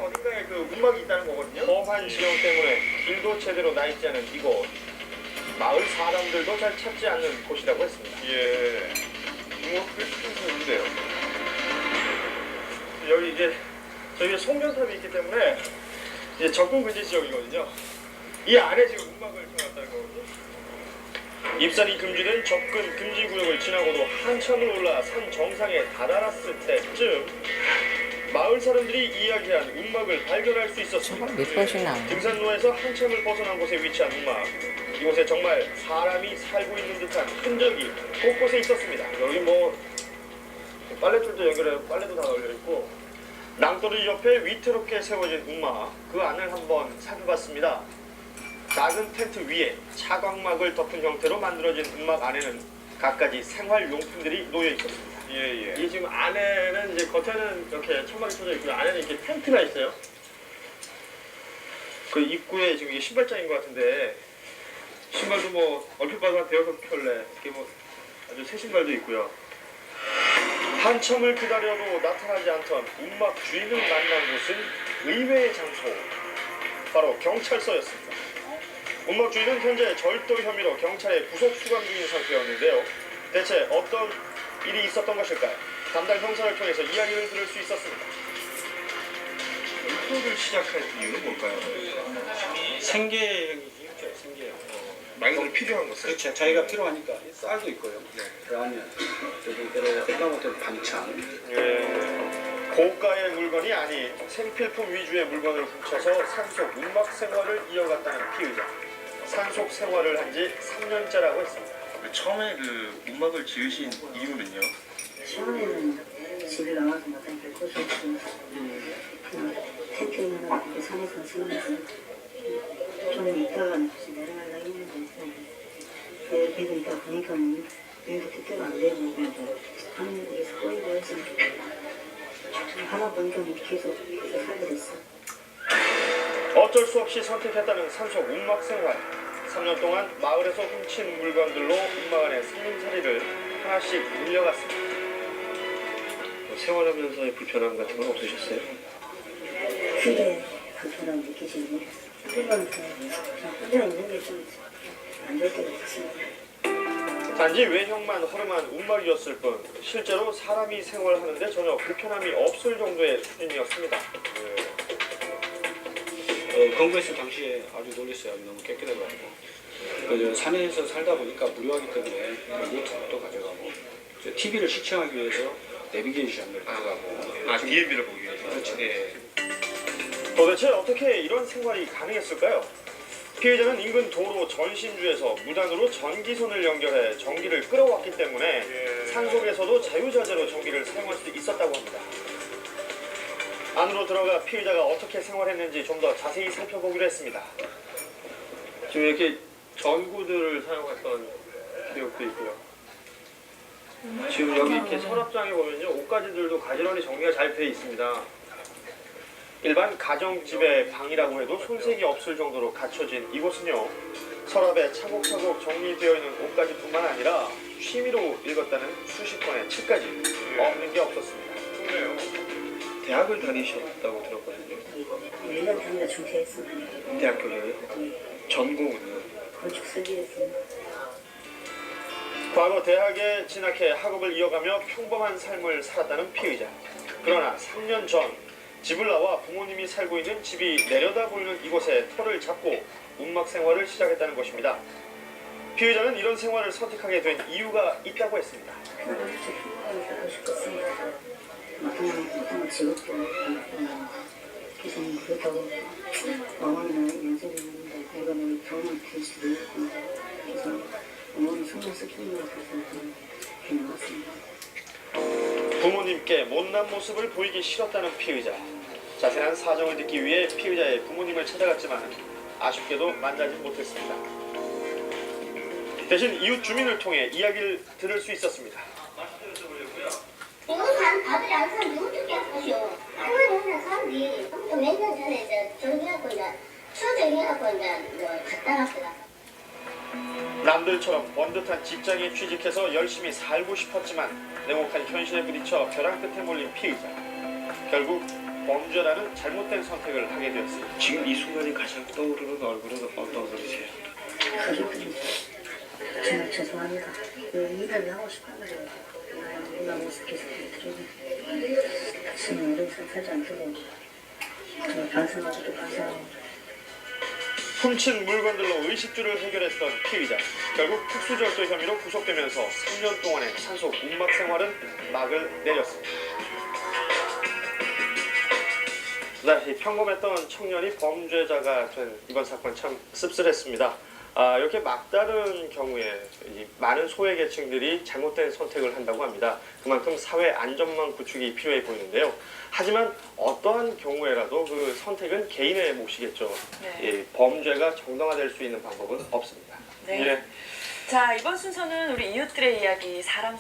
어딘가에 그 문막이 있다는 거거든요. 험한 지형 때문에 길도 제대로 나 있지 않은 이곳. 마을 사람들도 잘 찾지 않는 곳이라고 했습니다. 예. 규모가 꽤 큰데요. 여기 이제 저희가 송전탑이 있기 때문에 이제 접근 금지 지역이거든요. 이 안에 지금 문막을 세워놨다는 거거든요. 입산이 금지된 접근 금지 구역을 지나고도 한참을 올라 산 정상에 다다랐을 때쯤 마을 사람들이 이야기한 운막을 발견할 수 있었습니다. 몇 번씩나. 등산로에서 한참을 벗어난 곳에 위치한 운막. 이곳에 정말 사람이 살고 있는 듯한 흔적이 곳곳에 있었습니다. 여기 뭐 빨랫줄도 연결해 빨래도 다 널려 있고 낭떠러지 옆에 위태롭게 세워진 운막. 그 안을 한번 살펴봤습니다. 작은 텐트 위에 차광막을 덮은 형태로 만들어진 운막 안에는 갖가지 생활용품들이 놓여 있었습니다. 예. 이 지금 안에는 이제 겉에는 이렇게 천막이 쳐져 있고요. 안에는 이렇게 텐트가 있어요. 그 입구에 지금 이게 신발장인 것 같은데 신발도 뭐 얼핏 봐도 한 대여섯 켤레 이렇게 뭐 아주 새 신발도 있고요. 한참을 기다려도 나타나지 않던 운막 주인을 만난 곳은 의외의 장소. 바로 경찰서였습니다. 운막 주인은 현재 절도 혐의로 경찰에 구속 수감 중인 상태였는데요. 대체 어떤 일이 있었던 것일까요? 담당 형사를 통해서 이야기를 들을 수 있었습니다. 수업을 시작할 이유는 뭘까요? 생계형이죠, 생계형. 말 그대로 필요한 것은? 그렇죠. 자기가 필요하니까 쌀도 있고요. 네. 그러면 저기 까먹던 반찬. 예, 고가의 물건이 아닌 생필품 위주의 물건을 훔쳐서 산속 운막 생활을 이어갔다는 피의자. 산속 생활을 한 지 3년째라고 했습니다. 처음에 그 문막을 지으신 이유는요? 처음에는 집에 나와서 마땅히 볼 곳이 없어서 텐트 있는 그 산에서 지으면서 좀 있다가 다시 내려가려고 했는데 계속 있다 보니까 일도 뜻대로 안 되고 하늘에서 꼬이고 해서 하다 보니까 계속 살게 됐어. 어쩔 수 없이 선택했다는 산속 운막 생활. 3년 동안 마을에서 훔친 물건들로 운막 안에 살림살이를 하나씩 물려갔습니다. 생활하면서의 불편함 같은 건 없으셨어요? 크게 불편함 느끼시고 그냥 혼자 있는 게 좀 안 될 때가 있습니다. 단지 외형만 허름한 운막이었을 뿐 실제로 사람이 생활하는데 전혀 불편함이 없을 정도의 수준이었습니다. 건거했을 당시에 아주 놀랐어요. 너무 깨끗해가지고. 그 산에서 살다 보니까 무료하기 때문에 노트북도 가져가고 TV를 시청하기 위해서 내비게이션을 가져가고. DMB를 보기 위해서. 그렇죠. 예. 도대체 어떻게 이런 생활이 가능했을까요? 피해자는 인근 도로 전신주에서 무단으로 전기선을 연결해 전기를 끌어왔기 때문에 산속에서도 자유자재로 전기를 사용할 수 있었다고 합니다. 안으로 들어가 피해자가 어떻게 생활했는지 좀 더 자세히 살펴보기로 했습니다. 지금 이렇게 전구들을 사용했던 기록도 있고요. 지금 여기 이렇게 서랍장에 보면요, 옷가지들도 가지런히 정리가 잘 돼 있습니다. 일반 가정집의 방이라고 해도 손색이 없을 정도로 갖춰진 이곳은요, 서랍에 차곡차곡 정리되어 있는 옷가지뿐만 아니라 취미로 읽었다는 수십 권의 책까지 없는 게 없었습니다. 좋네요. 대학을 다니셨다고 들었거든요. 1년 다니다 중퇴했어. 대학교를 전공은요? 건축 설계했습니다. 과거 대학에 진학해 학업을 이어가며 평범한 삶을 살았다는 피의자. 그러나 3년 전 집을 나와 부모님이 살고 있는 집이 내려다 보이는 이곳에 터를 잡고 운막 생활을 시작했다는 것입니다. 피의자는 이런 생활을 선택하게 된 이유가 있다고 했습니다. 평범하게 살고 싶었습니다. 그냥 즐겁게 그래서 그렇다고 어머니나 연세를 있는데 내가 뭐 도움을 줄 수도 있고 그래서 어머니 신경 쓰키는 것 같아서 그냥 나왔습니다. 부모님께 못난 모습을 보이기 싫었다는 피의자. 자세한 사정을 듣기 위해 피의자의 부모님을 찾아갔지만 아쉽게도 만나지 못했습니다. 대신 이웃 주민을 통해 이야기를 들을 수 있었습니다. 이거 다들 안 사람 누구 쪽에 하시오. 할머니 하나 사람들이 몇 년 전에 이제 정리하고 이제 추억 정리하고 이제 뭐 갔다 왔더라. 남들처럼 번듯한 직장에 취직해서 열심히 살고 싶었지만 냉혹한 현실에 부딪혀 벼랑 끝에 몰린 피의자. 결국 범죄라는 잘못된 선택을 하게 되었습니다. 지금 이 순간이 가장 떠오르는 얼굴은 어떤 분이세요? 가족들이 정말 죄송합니다. 일을 하고 싶었는데 누나 모습께서 지금 오래 살지 않도록 정말 반성하고도 반성하고 훔친 물건들로 의식주를 해결했던 피의자. 결국 특수절도 혐의로 구속되면서 3년 동안의 산소 움막 생활은 막을 내렸습니다. 네, 이 평범했던 청년이 범죄자가 된 이번 사건 참 씁쓸했습니다. 이렇게 막다른 경우에 이 많은 소외계층들이 잘못된 선택을 한다고 합니다. 그만큼 사회 안전망 구축이 필요해 보이는데요. 하지만 어떠한 경우에라도 그 선택은 개인의 몫이겠죠. 네. 이 범죄가 정당화될 수 있는 방법은 없습니다. 네. 예. 자, 이번 순서는 우리 이웃들의 이야기 사람